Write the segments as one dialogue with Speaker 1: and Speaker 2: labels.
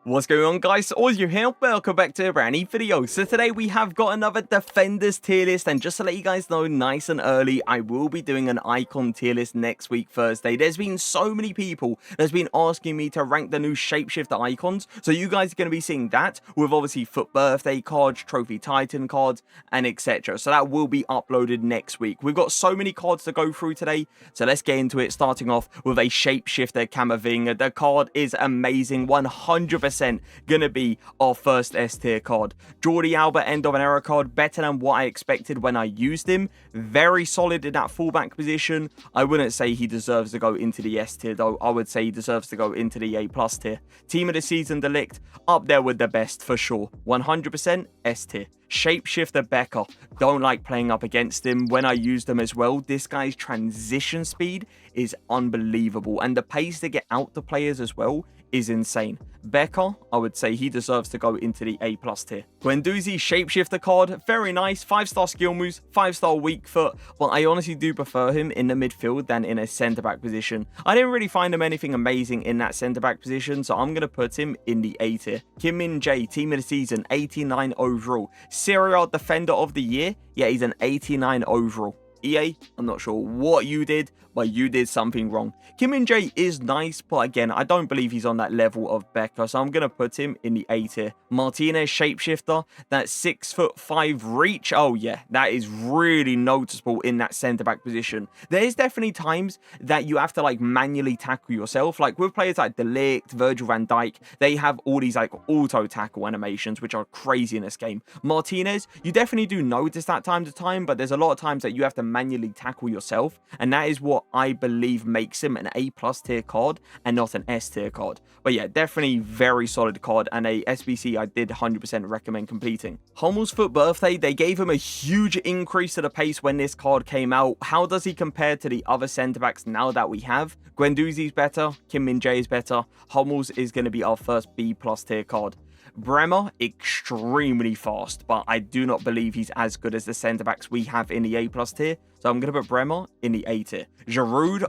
Speaker 1: What's going on, guys? Auzio here, welcome back to a brand new video. So today we have got another defenders tier list, and just to let you guys know nice and early, I will be doing an icon tier list next week Thursday. There's been so many people that's been asking me to rank the new shapeshifter icons, so you guys are going to be seeing that with obviously foot birthday cards, trophy titan cards, and etc. So that will be uploaded next week. We've got so many cards to go through today, so let's get into it, starting off with a shapeshifter Camavinga. The card is amazing, 100% gonna be our first S tier card. Jordi Alba end of an era card, better than what I expected when I used him. Very solid in that fullback position. I wouldn't say he deserves to go into the S tier though. I would say he deserves to go into the A+ tier. Team of the season De Ligt, up there with the best for sure. 100% S tier. Shapeshifter Becker, don't like playing up against him. When I used him as well, this guy's transition speed is unbelievable, and the pace to get out the players as well is insane. Becker, I would say he deserves to go into the A+ tier. Guendouzi shapeshifter card, very nice, 5-star skill moves, 5-star weak foot, but I honestly do prefer him in the midfield than in a centre-back position. I didn't really find him anything amazing in that centre-back position, so I'm going to put him in the A tier. Kim Min-jae, team of the season, 89 overall. Serie A defender of the year, yeah, he's an 89 overall. EA, I'm not sure what you did, but you did something wrong. Kim Min-jae is nice, but again, I don't believe he's on that level of Becker, so I'm going to put him in the A tier. Martinez shapeshifter, that 6'5" reach, oh yeah, that is really noticeable in that centre-back position. There's definitely times that you have to like manually tackle yourself, like with players like De Ligt, Virgil van Dijk, they have all these like auto tackle animations, which are crazy in this game. Martinez, you definitely do notice that time to time, but there's a lot of times that you have to manually tackle yourself, and that is what I believe makes him an A+ tier card and not an S tier card. But yeah, definitely very solid card, and a SBC I did 100% recommend completing. Hummel's foot birthday, they gave him a huge increase to the pace when this card came out. How does he compare to the other centre backs now that we have? Guendouzi's better, Kim Min-jae is better, Hummel's is going to be our first B+ tier card. Bremer, extremely fast, but I do not believe he's as good as the centre-backs we have in the A+ tier, so I'm going to put Bremer in the A tier. Giroud,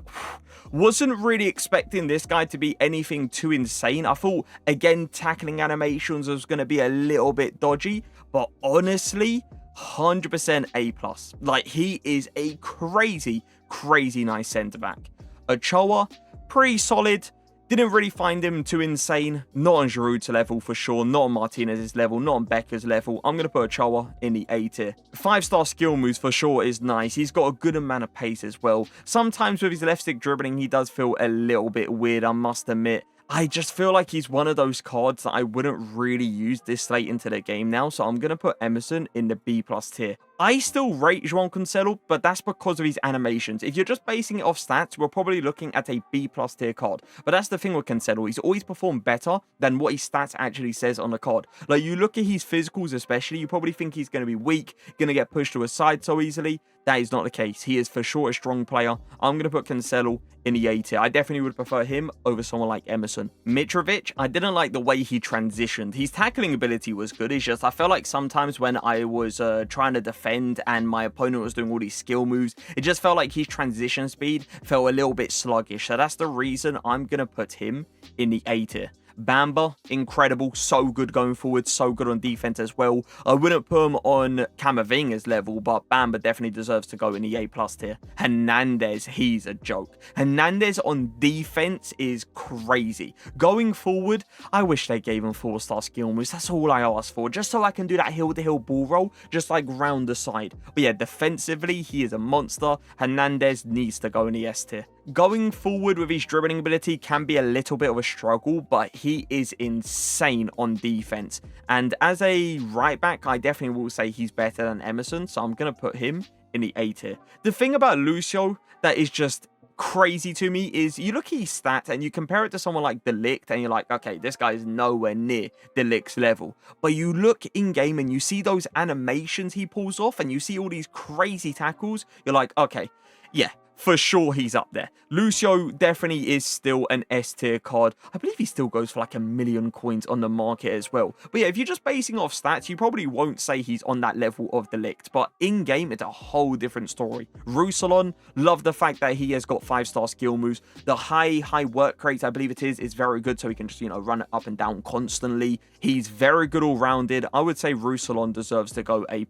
Speaker 1: wasn't really expecting this guy to be anything too insane. I thought, again, tackling animations was going to be a little bit dodgy, but honestly, 100% A+. Like, he is a crazy, crazy nice centre-back. Ochoa, pretty solid. Didn't really find him too insane. Not on Giroud's level for sure. Not on Martinez's level. Not on Becker's level. I'm going to put Ochoa in the A tier. 5-star skill moves for sure is nice. He's got a good amount of pace as well. Sometimes with his left stick dribbling, he does feel a little bit weird, I must admit. I just feel like he's one of those cards that I wouldn't really use this late into the game now, so I'm going to put Emerson in the B+ tier. I still rate João Cancelo, but that's because of his animations. If you're just basing it off stats, we're probably looking at a B+ tier card. But that's the thing with Cancelo. He's always performed better than what his stats actually says on the card. Like, you look at his physicals especially, you probably think he's going to be weak, going to get pushed to a side so easily. That is not the case. He is for sure a strong player. I'm going to put Cancelo in the A tier. I definitely would prefer him over someone like Emerson. Mitrovic, I didn't like the way he transitioned. His tackling ability was good. It's just I felt like sometimes when I was trying to defend and my opponent was doing all these skill moves, it just felt like his transition speed felt a little bit sluggish. So that's the reason I'm going to put him in the A tier. Bamba, incredible, so good going forward, so good on defense as well. I wouldn't put him on Camavinga's level, but Bamba definitely deserves to go in the A+ tier. Hernandez, he's a joke. Hernandez on defense is crazy. Going forward, I wish they gave him 4-star skill moves. That's all I asked for, just so I can do that hill-to-hill ball roll, just like round the side. But yeah, defensively, he is a monster. Hernandez needs to go in the S tier. Going forward with his dribbling ability can be a little bit of a struggle, but he is insane on defense. And as a right back, I definitely will say he's better than Emerson, so I'm going to put him in the A tier. The thing about Lucio that is just crazy to me is you look at his stats and you compare it to someone like De Ligt and you're like, okay, this guy is nowhere near De Ligt's level. But you look in game and you see those animations he pulls off and you see all these crazy tackles. You're like, okay, yeah, for sure he's up there. Lucio definitely is still an S tier card. I believe he still goes for like 1 million coins on the market as well. But yeah, if you're just basing off stats, you probably won't say he's on that level of the Licked. But in-game, it's a whole different story. Russalon, love the fact that he has got 5-star skill moves. The high work rate, I believe it is very good. So he can just, you know, run it up and down constantly. He's very good all-rounded. I would say Russalon deserves to go A+.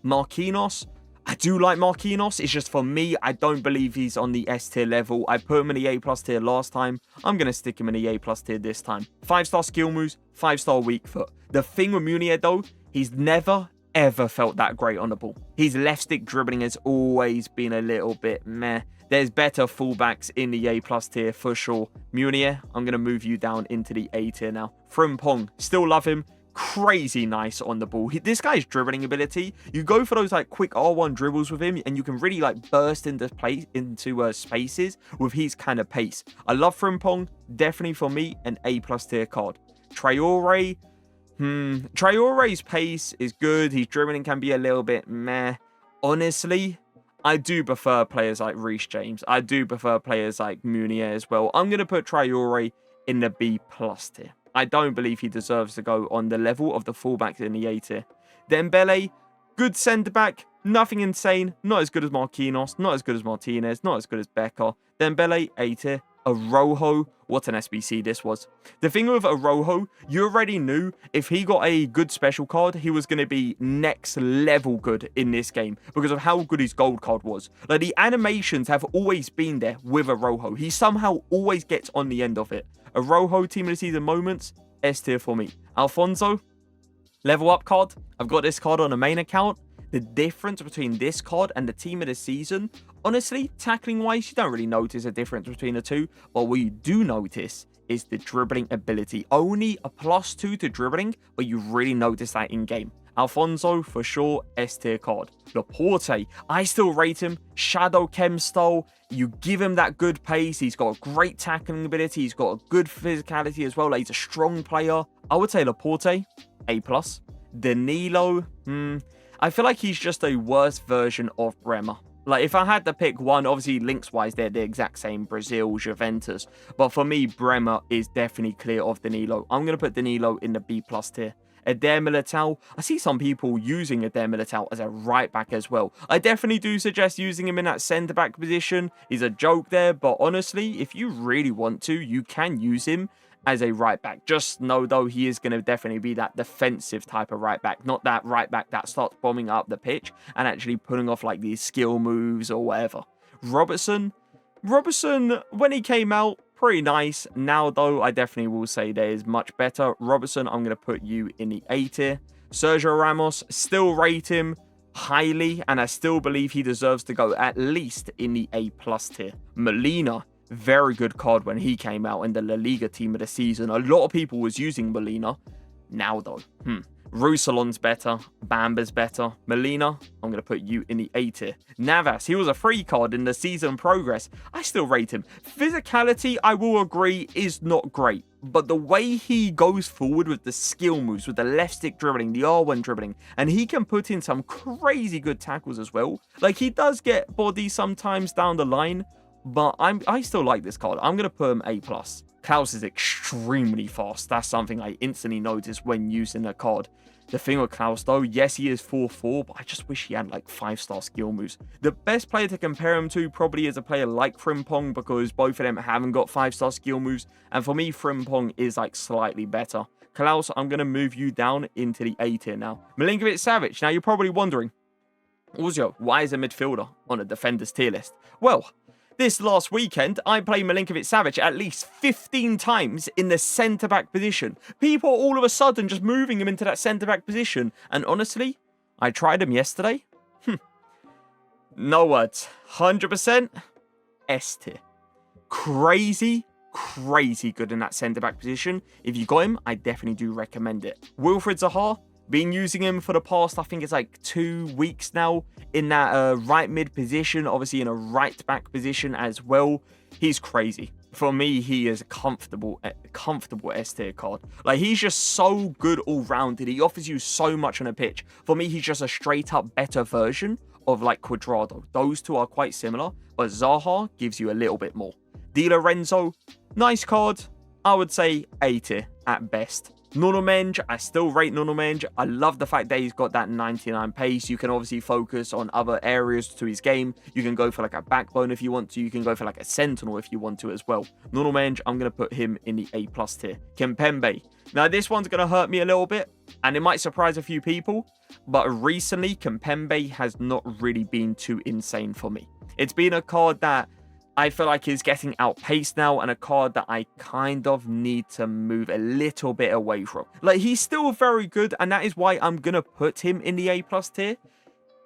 Speaker 1: Marquinhos, I do like Marquinhos. It's just for me, I don't believe he's on the S tier level. I put him in the A+ tier last time. I'm going to stick him in the A+ tier this time. 5-star skill moves, 5-star weak foot. The thing with Mohr though, he's never ever felt that great on the ball. His left stick dribbling has always been a little bit meh. There's better fullbacks in the A+ tier for sure. Mohr, I'm going to move you down into the A tier now. Frimpong, still love him. Crazy nice on the ball. This guy's dribbling ability, you go for those like quick R1 dribbles with him and you can really like burst into spaces with his kind of pace. I love Frimpong. Definitely for me an A+ tier card. Traore, Traore's pace is good. His dribbling can be a little bit meh. Honestly, I do prefer players like Reece James. I do prefer players like Mohr as well. I'm going to put Traore in the B+ tier. I don't believe he deserves to go on the level of the fullbacks in the A tier. Dembele, good centre-back, nothing insane, not as good as Marquinhos, not as good as Martinez, not as good as Becker. Dembele, A tier. Araujo, what an SBC this was. The thing with Araujo, you already knew if he got a good special card, he was going to be next level good in this game because of how good his gold card was. Like, the animations have always been there with Araujo. He somehow always gets on the end of it. Araujo, team of the season moments, S tier for me. Alfonso, level up card. I've got this card on a main account. The difference between this card and the team of the season, honestly, tackling wise, you don't really notice a difference between the two. But what you do notice is the dribbling ability. Only a +2 to dribbling, but you really notice that in game. Alfonso, for sure, S tier card. Laporte, I still rate him. Shadow Chem style. You give him that good pace. He's got a great tackling ability. He's got a good physicality as well. Like, he's a strong player. I would say Laporte, A+. Danilo, I feel like he's just a worse version of Bremer. Like, if I had to pick one, obviously links-wise, they're the exact same, Brazil, Juventus. But for me, Bremer is definitely clear of Danilo. I'm going to put Danilo in the B+ tier. Eder Militao, I see some people using Eder Militao as a right back as well. I definitely do suggest using him in that centre back position. He's a joke there, but honestly, if you really want to, you can use him as a right back. Just know though, he is going to definitely be that defensive type of right back, not that right back that starts bombing up the pitch and actually putting off like these skill moves or whatever. Robertson, when he came out, pretty nice. Now though, I definitely will say there is much better. Robertson, I'm going to put you in the A tier. Sergio Ramos, still rate him highly, and I still believe he deserves to go at least in the A+ tier. Molina, very good card when he came out in the La Liga team of the season. A lot of people was using Molina. Now though, Russalon's better. Bamba's better. Molina, I'm going to put you in the A tier. Navas, he was a free card in the season progress. I still rate him. Physicality, I will agree, is not great. But the way he goes forward with the skill moves, with the left stick dribbling, the R1 dribbling, and he can put in some crazy good tackles as well. Like, he does get body sometimes down the line, but I still like this card. I'm going to put him A+. Klaus is extremely fast. That's something I instantly noticed when using the card. The thing with Klaus though, yes, he is 4-4, but I just wish he had like 5-star skill moves. The best player to compare him to probably is a player like Frimpong, because both of them haven't got 5-star skill moves. And for me, Frimpong is like slightly better. Klaus, I'm going to move you down into the A tier now. Milinkovic-Savic. Now you're probably wondering, Auzio, why is a midfielder on a defender's tier list? Well, this last weekend, I played Milinkovic-Savic at least 15 times in the centre-back position. People all of a sudden just moving him into that centre-back position. And honestly, I tried him yesterday. No words. 100% S tier. Crazy good in that centre-back position. If you got him, I definitely do recommend it. Wilfried Zaha, been using him for the past, I think it's like 2 weeks now in that right mid position, obviously in a right back position as well. He's crazy. For me, he is a comfortable S tier card. Like, he's just so good all rounded. He offers you so much on a pitch. For me, he's just a straight up better version of like Cuadrado. Those two are quite similar, but Zaha gives you a little bit more. Di Lorenzo, nice card. I would say A tier at best. Nuno Mendes, I still rate Nuno Mendes. I love the fact that he's got that 99 pace. You can obviously focus on other areas to his game. You can go for like a backbone if you want to. You can go for like a sentinel if you want to as well. Nuno Mendes, I'm going to put him in the A+ tier. Kimpembe. Now, this one's going to hurt me a little bit, and it might surprise a few people, but recently, Kimpembe has not really been too insane for me. It's been a card that I feel like is getting outpaced now, and a card that I kind of need to move a little bit away from. Like, he's still very good, and that is why I'm going to put him in the A+ tier.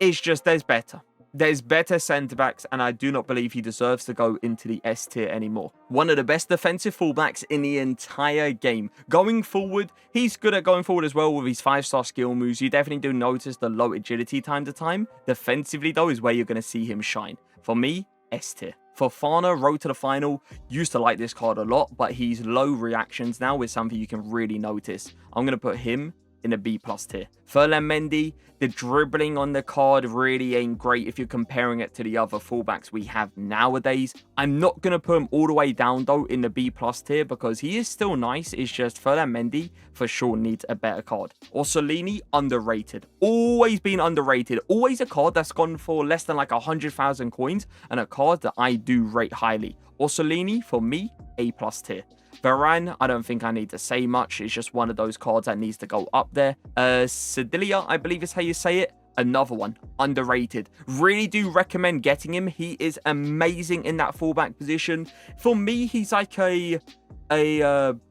Speaker 1: It's just there's better. There's better centre-backs, and I do not believe he deserves to go into the S tier anymore. One of the best defensive fullbacks in the entire game. Going forward, he's good at going forward as well with his 5-star skill moves. You definitely do notice the low agility time to time. Defensively, though, is where you're going to see him shine. For me, S tier. Fofana, road to the final, used to like this card a lot, but his low reactions now is something you can really notice. I'm going to put him in a B+ tier. Ferland Mendy, the dribbling on the card really ain't great if you're comparing it to the other fullbacks we have nowadays. I'm not going to put him all the way down though in the B+ tier because he is still nice. It's just Ferland Mendy for sure needs a better card. Orsolini, underrated. Always been underrated. Always a card that's gone for less than like 100,000 coins and a card that I do rate highly. Orsolini, for me, A+ tier. Varane, I don't think I need to say much. It's just one of those cards that needs to go up there. Sedilia, I believe is how you say it. Another one, underrated. Really do recommend getting him. He is amazing in that fullback position. For me, he's like a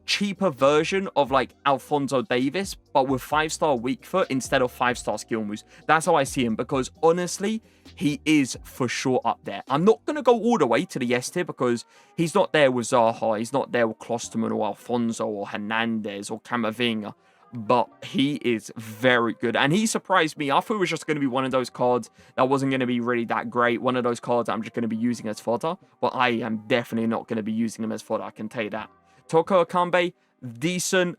Speaker 1: cheaper version of like Alphonso Davies, but with 5-star weak foot instead of 5-star skill moves. That's how I see him, because honestly, he is for sure up there. I'm not going to go all the way to the S tier because he's not there with Zaha, he's not there with Klosterman or Alfonso or Hernandez or Camavinga, but he is very good, and he surprised me. I thought it was just going to be one of those cards that wasn't going to be really that great, one of those cards that I'm just going to be using as fodder, but I am definitely not going to be using him as fodder, I can tell you that. Toko Akambe, decent,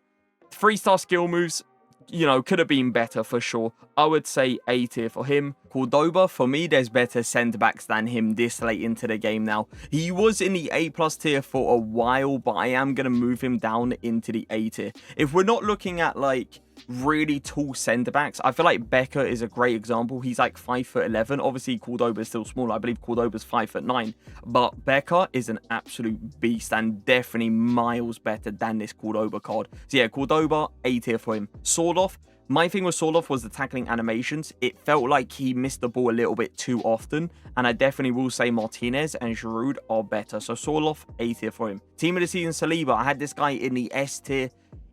Speaker 1: 3-star skill moves, you know, could have been better for sure. I would say A tier for him. Cordoba, for me, there's better centre-backs than him this late into the game now. He was in the A+ tier for a while, but I am going to move him down into the A tier. If we're not looking at, like, really tall centre-backs, I feel like Becker is a great example. He's like 5'11". Obviously, Cordoba is still smaller. I believe Cordoba's 5'9". But Becker is an absolute beast and definitely miles better than this Cordoba card. So yeah, Cordoba, A tier for him. Sorloth. My thing with Sorloth was the tackling animations. It felt like he missed the ball a little bit too often. And I definitely will say Martinez and Giroud are better. So Sorloth, A tier for him. Team of the season, Saliba. I had this guy in the S tier.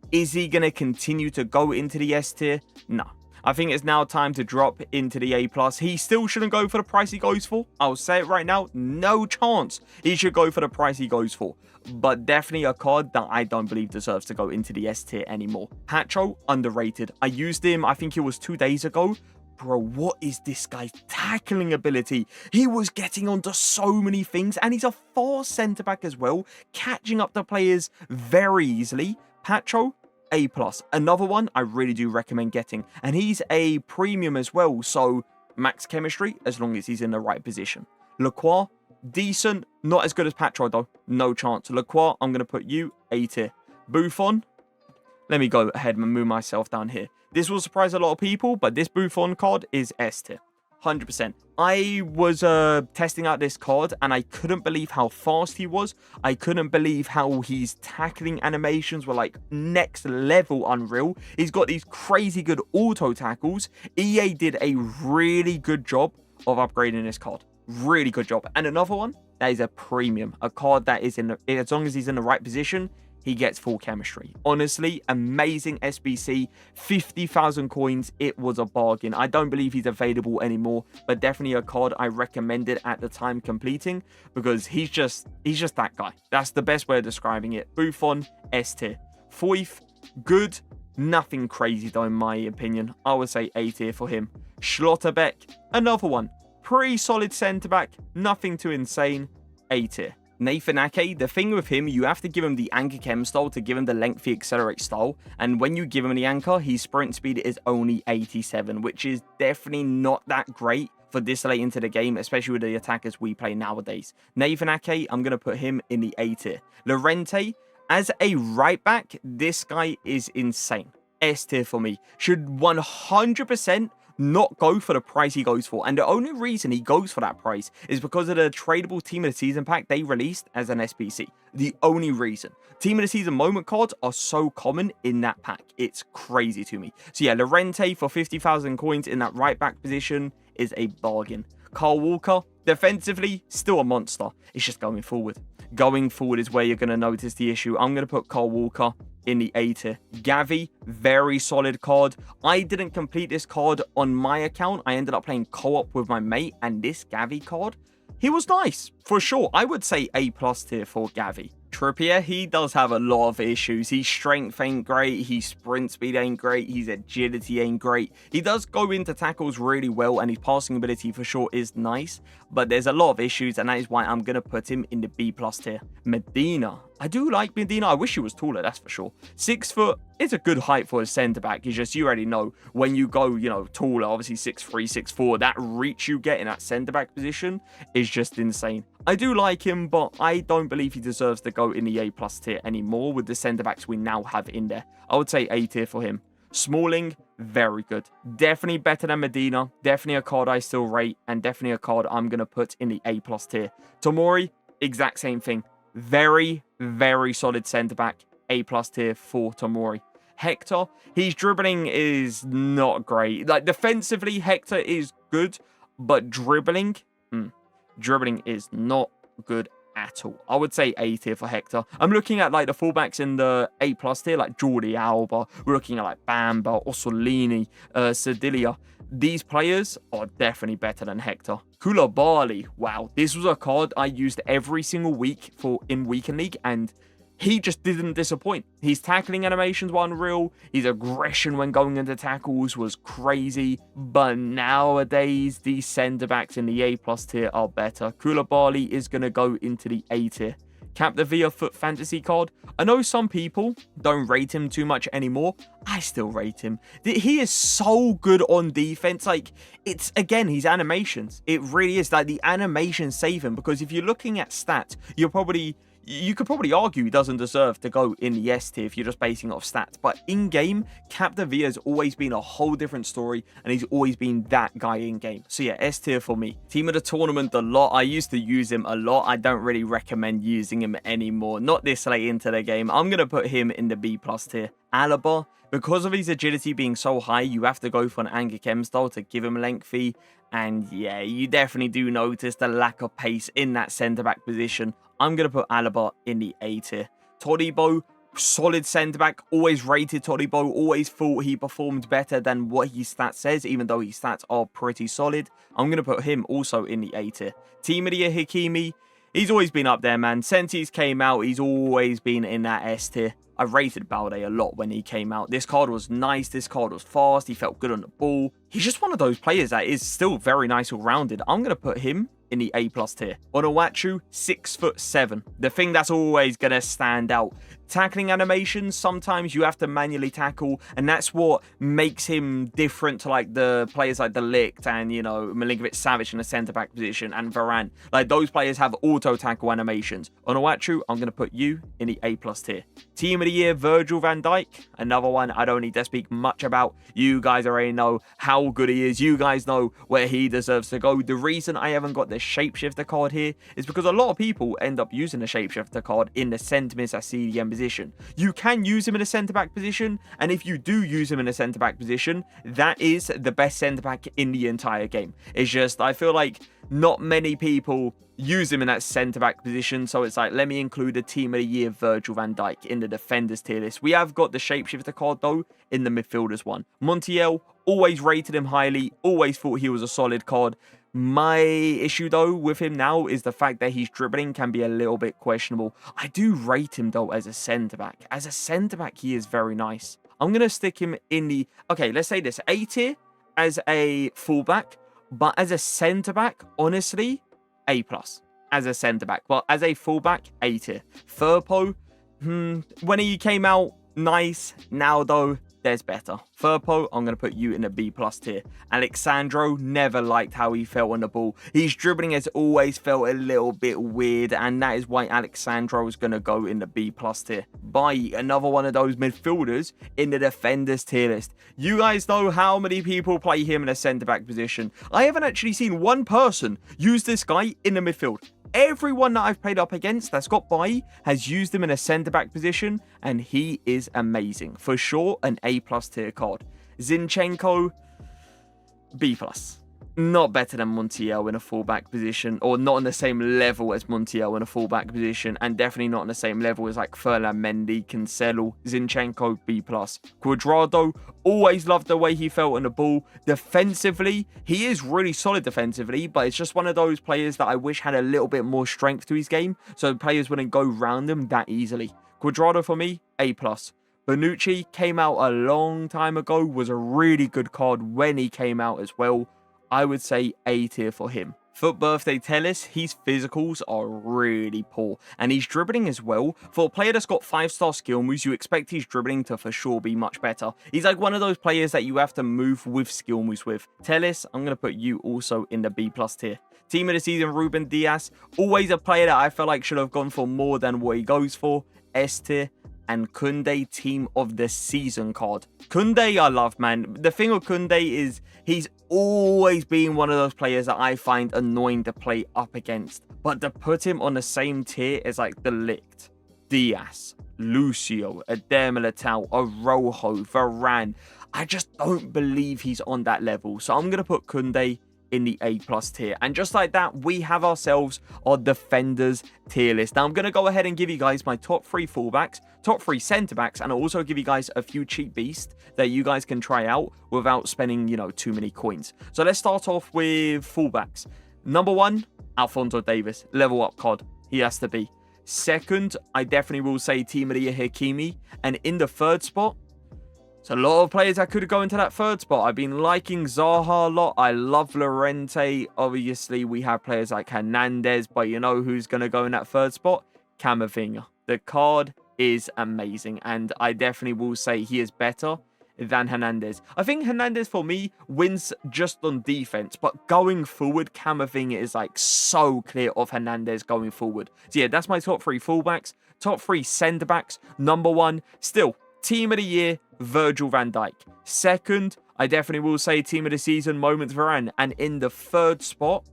Speaker 1: Is he going to continue to go into the S tier? No. I think it's now time to drop into the A+. He still shouldn't go for the price he goes for. I'll say it right now. No chance he should go for the price he goes for. But definitely a card that I don't believe deserves to go into the S tier anymore. Pacho, underrated. I used him, I think it was 2 days ago. Bro, what is this guy's tackling ability? He was getting onto so many things, and he's a fast centre-back as well, catching up the players very easily. Pacho, A+. Another one I really do recommend getting, and he's a premium as well, so max chemistry as long as he's in the right position. Lacroix, decent, not as good as Pacho though, no chance. Lacroix, I'm going to put you A tier. Buffon, let me go ahead and move myself down here. This will surprise a lot of people, but this Buffon card is S tier. 100%. I was testing out this card and I couldn't believe how fast he was. I couldn't believe how his tackling animations were like next level unreal. He's got these crazy good auto tackles. EA did a really good job of upgrading this card. Really good job. And another one, that is a premium. A card that is in the, as long as he's in the right position, he gets full chemistry. Honestly, amazing SBC, 50,000 coins. It was a bargain. I don't believe he's available anymore, but definitely a card I recommended at the time completing because he's just that guy. That's the best way of describing it. Buffon, S tier. Foyth, good. Nothing crazy though, in my opinion. I would say A tier for him. Schlotterbeck, another one. Pretty solid centre-back. Nothing too insane. A tier. Nathan Ake, the thing with him, you have to give him the anchor chem style to give him the lengthy accelerate style. And when you give him the anchor, his sprint speed is only 87, which is definitely not that great for this late into the game, especially with the attackers we play nowadays. Nathan Ake, I'm going to put him in the A tier. Llorente, as a right back, this guy is insane. S tier for me. Should 100% not go for the price he goes for. And the only reason he goes for that price is because of the tradable Team of the Season pack they released as an SBC. The only reason. Team of the Season moment cards are so common in that pack. It's crazy to me. So yeah, Llorente for 50,000 coins in that right back position is a bargain. Kyle Walker, defensively, still a monster. It's just going forward. Going forward is where you're going to notice the issue. I'm going to put Kyle Walker in the A tier. Gavi, very solid card. I didn't complete this card on my account. I ended up playing co-op with my mate, and this Gavi card, he was nice, for sure. I would say A+ tier for Gavi. Trippier, he does have a lot of issues. His strength ain't great. His sprint speed ain't great. His agility ain't great. He does go into tackles really well, and his passing ability for sure is nice. But there's a lot of issues, and that is why I'm going to put him in the B+ tier. Medina. I do like Medina. I wish he was taller, that's for sure. 6 foot is a good height for a centre-back. It's just, you already know, when you go, you know, taller, obviously 6'3", 6'4", that reach you get in that centre-back position is just insane. I do like him, but I don't believe he deserves to go in the A+ tier anymore with the centre-backs we now have in there. I would say A tier for him. Smalling, very good. Definitely better than Medina. Definitely a card I still rate, and definitely a card I'm going to put in the A+ tier. Tomori, exact same thing. Very, very solid centre-back. A+ tier for Tomori. Hector, his dribbling is not great. Like, defensively, Hector is good, but dribbling is not good at all. I would say A tier for Hector. I'm looking at like the fullbacks in the A+ tier, like Jordi Alba. We're looking at like Bamba, Orsolini, Sedilia. These players are definitely better than Hector. Koulibaly, wow. This was a card I used every single week in Weekend League, and he just didn't disappoint. His tackling animations were unreal. His aggression when going into tackles was crazy. But nowadays, these centre-backs in the A+ tier are better. Koulibaly is going to go into the A tier. Capdevia Foot Fantasy card. I know some people don't rate him too much anymore. I still rate him. He is so good on defense. Like, it's, again, his animations. It really is. Like, the animations save him, because if you're looking at stats, you could probably argue he doesn't deserve to go in the S tier if you're just basing it off stats. But in-game, Capdevia has always been a whole different story, and he's always been that guy in-game. So yeah, S tier for me. Team of the tournament a lot. I used to use him a lot. I don't really recommend using him anymore. Not this late into the game. I'm going to put him in the B+ tier. Alaba, because of his agility being so high, you have to go for an Anger Chem style to give him lengthy. And yeah, you definitely do notice the lack of pace in that centre-back position. I'm going to put Alaba in the A tier. Todibo, solid centre-back. Always rated Todibo. Always thought he performed better than what his stats says, even though his stats are pretty solid. I'm going to put him also in the A tier. Team of the Year Hakimi, he's always been up there, man. Since he's came out, he's always been in that S tier. I rated Balde a lot when he came out. This card was nice. This card was fast. He felt good on the ball. He's just one of those players that is still very nice all-rounded. I'm going to put him in the A+ tier. Onuachu, 6'7". The thing that's always going to stand out. Tackling animations, sometimes you have to manually tackle, and that's what makes him different to like the players like De Ligt and, you know, Milinkovic-Savic in the centre-back position, and Varane. Like, those players have auto-tackle animations. Onuachu, I'm going to put you in the A+ tier. Team of the Year, Virgil van Dijk. Another one I don't need to speak much about. You guys already know how good he is. You guys know where he deserves to go. The reason I haven't got the Shapeshifter card here is because a lot of people end up using the Shapeshifter card in the centre-mid as CDM position. You can use him in a centre-back position, and if you do use him in a centre-back position, that is the best centre-back in the entire game. It's just, I feel like not many people use him in that centre-back position, so it's like, let me include a Team of the Year Virgil van Dijk in the defenders tier list. We have got the Shapeshifter card, though, in the midfielders one. Montiel, always rated him highly, always thought he was a solid card. My issue, though, with him now is the fact that his dribbling can be a little bit questionable. I do rate him, though, as a centre-back. As a centre-back, he is very nice. I'm going to stick him in the... Okay, let's say this. A tier as a fullback, but as a centre-back, honestly, A+. As a centre-back. But as a fullback, A tier. Firpo, when he came out, nice. Now, though, there's better. Firpo, I'm going to put you in a B+ tier. Alexandro, never liked how he felt on the ball. His dribbling has always felt a little bit weird, and that is why Alexandro is going to go in the B+ tier. Bailly, another one of those midfielders in the defenders tier list. You guys know how many people play him in a centre-back position. I haven't actually seen one person use this guy in the midfield. Everyone that I've played up against that's got Bailly has used him in a centre-back position, and he is amazing. For sure, an A+ tier card. Zinchenko, B+. Not better than Montiel in a fullback position, or not on the same level as Montiel in a fullback position, and definitely not on the same level as like Ferland Mendy, Cancelo. Zinchenko, B+. Cuadrado, always loved the way he felt on the ball. Defensively, he is really solid defensively, but it's just one of those players that I wish had a little bit more strength to his game, so players wouldn't go round him that easily. Cuadrado for me, A+. Bonucci came out a long time ago, was a really good card when he came out as well. I would say A tier for him. Foot birthday Telles, his physicals are really poor, and his dribbling as well. For a player that's got 5-star skill moves, you expect his dribbling to for sure be much better. He's like one of those players that you have to move with skill moves with. Telles, I'm going to put you also in the B+ tier. Team of the season, Ruben Diaz, always a player that I feel like should have gone for more than what he goes for. S tier. And Koundé team of the season card. Koundé I love, man. The thing with Koundé is he's always been one of those players that I find annoying to play up against. But to put him on the same tier as like De Ligt, Diaz, Lucio, Eder Militao, Araujo, Varane, I just don't believe he's on that level. So I'm going to put Koundé in the A+ tier. And just like that, we have ourselves our defenders tier list. Now I'm going to go ahead and give you guys my top 3 fullbacks, top 3 centre backs, and I'll also give you guys a few cheap beasts that you guys can try out without spending, you know, too many coins. So let's start off with fullbacks. Number 1, Alphonso Davies, level up card. He has to be. Second, I definitely will say Team of the Year Hakimi. And in the third spot, it's a lot of players that could go into that third spot. I've been liking Zaha a lot. I love Llorente. Obviously, we have players like Hernandez, but you know who's going to go in that third spot? Camavinga. The card is amazing, and I definitely will say he is better than Hernandez. I think Hernandez, for me, wins just on defense, but going forward, Camavinga is like so clear of Hernandez going forward. So yeah, that's my top 3 fullbacks. Top 3 centre-backs. Number 1, still, Team of the Year, Virgil van Dijk. Second, I definitely will say Team of the Season, Moments Varane. And in the third spot,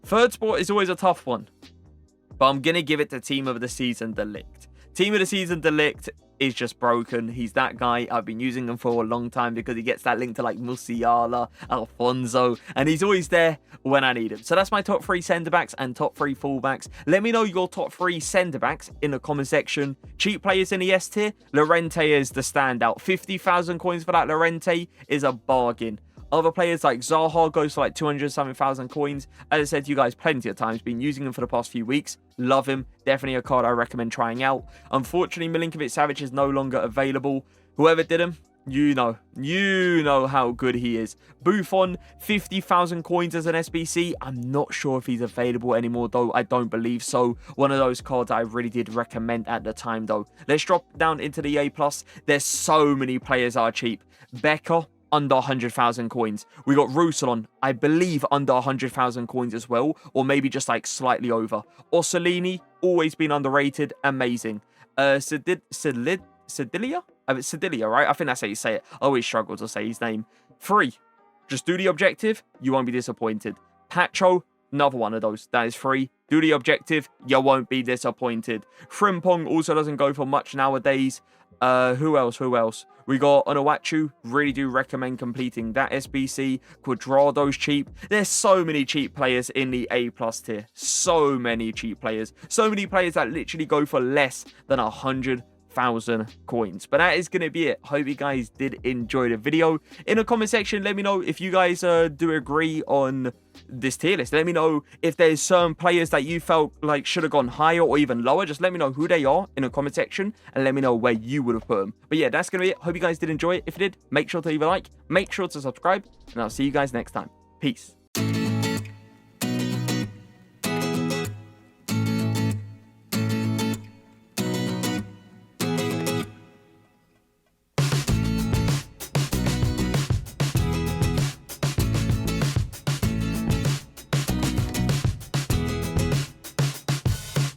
Speaker 1: third spot is always a tough one, but I'm going to give it to Team of the Season, De Ligt. Team of the Season, De Ligt is just broken. He's that guy. I've been using him for a long time because he gets that link to like Musiala, Alfonso, and he's always there when I need him. So that's my top 3 centre-backs and top 3 full-backs. Let me know your top 3 centre-backs in the comment section. Cheap players in the S tier, Llorente is the standout. 50,000 coins for that Llorente is a bargain. Other players like Zaha goes for like 200-something thousand coins. As I said to you guys plenty of times, been using him for the past few weeks. Love him. Definitely a card I recommend trying out. Unfortunately, Milinkovic-Savic is no longer available. Whoever did him, you know how good he is. Buffon, 50,000 coins as an SBC. I'm not sure if he's available anymore, though. I don't believe so. One of those cards I really did recommend at the time, though. Let's drop down into the A+. There's so many players that are cheap. Becker, under 100,000 coins. We got Roussillon, I believe under 100,000 coins as well, or maybe just like slightly over. Orsolini, always been underrated, amazing. Sedilia, right? I think that's how you say it. I always struggle to say his name. 3, just do the objective, you won't be disappointed. Pacho, another one of those. That is 3. Do the objective, you won't be disappointed. Frimpong also doesn't go for much nowadays. Who else? We got Onuachu. Really do recommend completing that SBC. Cuadrado's cheap. There's so many cheap players in the A+ tier. So many cheap players. So many players that literally go for less than 100,000 coins. But that is going to be it. Hope you guys did enjoy the video. In the comment section, let me know if you guys do agree on this tier list. Let me know if there's some players that you felt like should have gone higher or even lower. Just let me know who they are in the comment section and let me know where you would have put them. But yeah, that's going to be it. Hope you guys did enjoy it. If you did, make sure to leave a like, make sure to subscribe, and I'll see you guys next time. Peace.